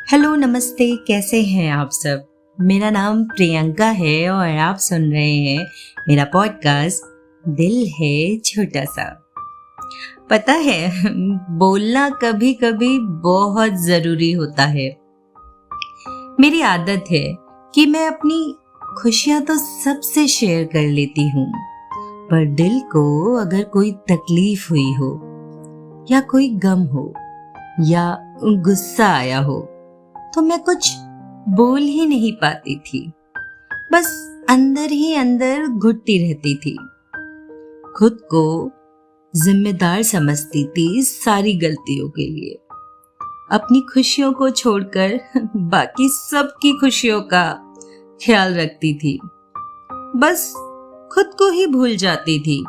Hello नमस्ते, कैसे हैं आप सब। मेरा नाम प्रियंका है और आप सुन रहे हैं मेरा पॉडकास्ट दिल है छोटा सा। पता है बोलना कभी कभी बहुत ज़रूरी होता है। मेरी आदत है कि मैं अपनी खुशियाँ तो सबसे शेयर कर लेती हूँ, पर दिल को अगर कोई तकलीफ हुई हो या कोई गम हो या गुस्सा आया हो तो मैं कुछ बोल ही नहीं पाती थी। बस अंदर ही अंदर घुटती रहती थी। खुद को जिम्मेदार समझती थी सारी गलतियों के लिए। अपनी खुशियों को छोड़कर बाकी सबकी खुशियों का ख्याल रखती थी। बस खुद को ही भूल जाती थी।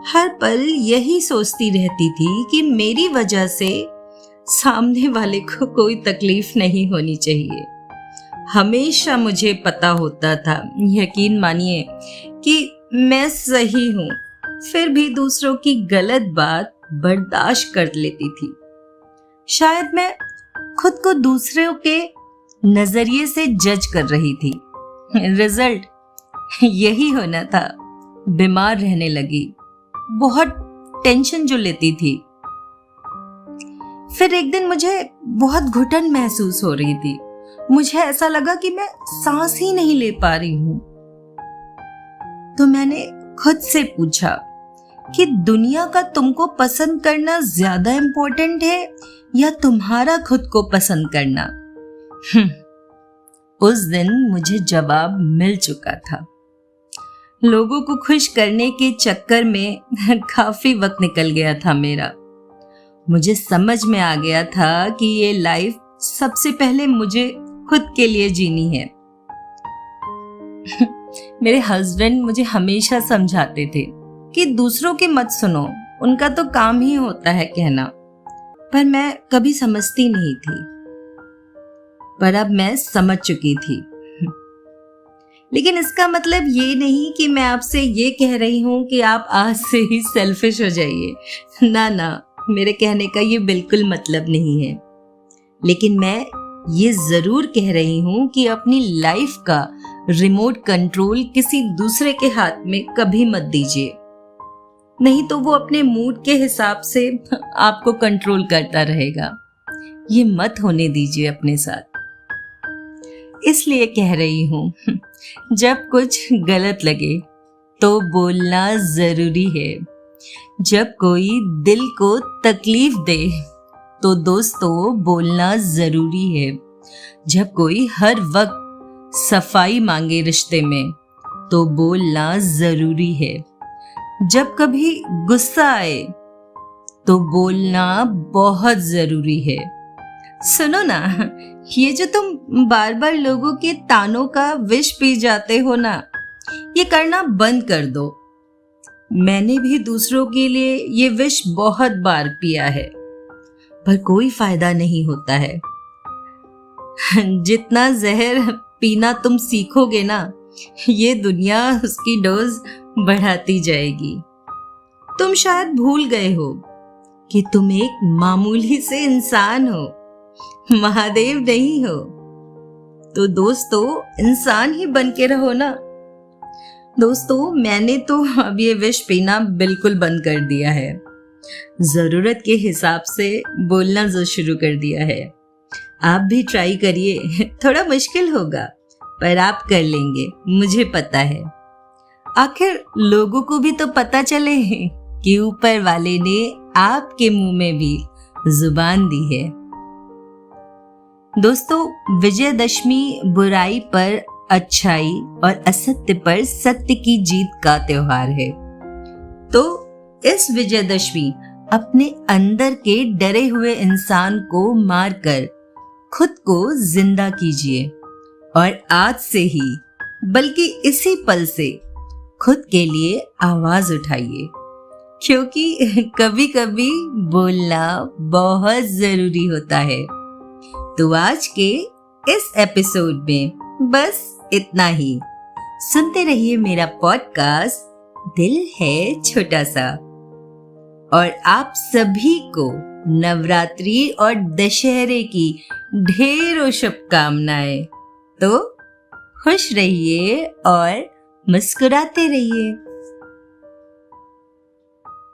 हर पल यही सोचती रहती थी कि मेरी वजह से सामने वाले को कोई तकलीफ नहीं होनी चाहिए। हमेशा मुझे पता होता था, यकीन मानिए, कि मैं सही हूँ, फिर भी दूसरों की गलत बात बर्दाश्त कर लेती थी। शायद मैं खुद को दूसरों के नजरिए से जज कर रही थी। रिजल्ट यही होना था। बीमार रहने लगी, बहुत टेंशन जो लेती थी। फिर एक दिन मुझे बहुत घुटन महसूस हो रही थी। मुझे ऐसा लगा कि मैं सांस ही नहीं ले पा रही हूं। तो मैंने खुद से पूछा कि दुनिया का तुमको पसंद करना ज्यादा इम्पोर्टेंट है या तुम्हारा खुद को पसंद करना। उस दिन मुझे जवाब मिल चुका था। लोगों को खुश करने के चक्कर में काफी वक्त निकल गया था मेरा। मुझे समझ में आ गया था कि ये लाइफ सबसे पहले मुझे खुद के लिए जीनी है। मेरे हस्बैंड मुझे हमेशा समझाते थे कि दूसरों की मत सुनो, उनका तो काम ही होता है कहना। पर मैं कभी समझती नहीं थी, पर अब मैं समझ चुकी थी। लेकिन इसका मतलब ये नहीं कि मैं आपसे ये कह रही हूं कि आप आज से ही सेल्फिश हो जाइए। ना, मेरे कहने का ये बिल्कुल मतलब नहीं है। लेकिन मैं ये जरूर कह रही हूं कि अपनी लाइफ का रिमोट कंट्रोल किसी दूसरे के हाथ में कभी मत दीजिए। नहीं तो वो अपने मूड के हिसाब से आपको कंट्रोल करता रहेगा। ये मत होने दीजिए अपने साथ। इसलिए कह रही हूं, जब कुछ गलत लगे तो बोलना जरूरी है। जब कोई दिल को तकलीफ दे तो दोस्तों बोलना जरूरी है। जब कोई हर वक्त सफाई मांगे रिश्ते में तो बोलना जरूरी है। जब कभी गुस्सा आए तो बोलना बहुत जरूरी है। सुनो ना, ये जो तुम बार बार लोगों के तानों का विष पी जाते हो ना, ये करना बंद कर दो। मैंने भी दूसरों के लिए ये विष बहुत बार पिया है, पर कोई फायदा नहीं होता है। जितना जहर पीना तुम सीखोगे ना, ये दुनिया उसकी डोज बढ़ाती जाएगी। तुम शायद भूल गए हो कि तुम एक मामूली से इंसान हो, महादेव नहीं हो। तो दोस्तों, इंसान ही बन के रहो ना। दोस्तों, मैंने तो अब ये विष पीना बिल्कुल बंद कर दिया है। जरूरत के हिसाब से बोलना जो शुरू कर दिया है। आप भी ट्राई करिए। थोड़ा मुश्किल होगा, पर आप कर लेंगे, मुझे पता है। आखिर लोगों को भी तो पता चले कि ऊपर वाले ने आपके मुंह में भी जुबान दी है। दोस्तों, विजयदशमी बुराई पर अच्छाई और असत्य पर सत्य की जीत का त्योहार है। तो इस विजयदशमी अपने अंदर के डरे हुए इंसान को मारकर खुद को जिंदा कीजिए और आज से ही, बल्कि इसी पल से खुद के लिए आवाज उठाइए, क्योंकि कभी कभी बोलना बहुत जरूरी होता है। तो आज के इस एपिसोड में बस इतना ही। सुनते रहिए मेरा पॉडकास्ट दिल है छोटा सा। और आप सभी को नवरात्रि और दशहरे की ढेरों शुभकामनाएं। तो खुश रहिए और मुस्कुराते रहिए।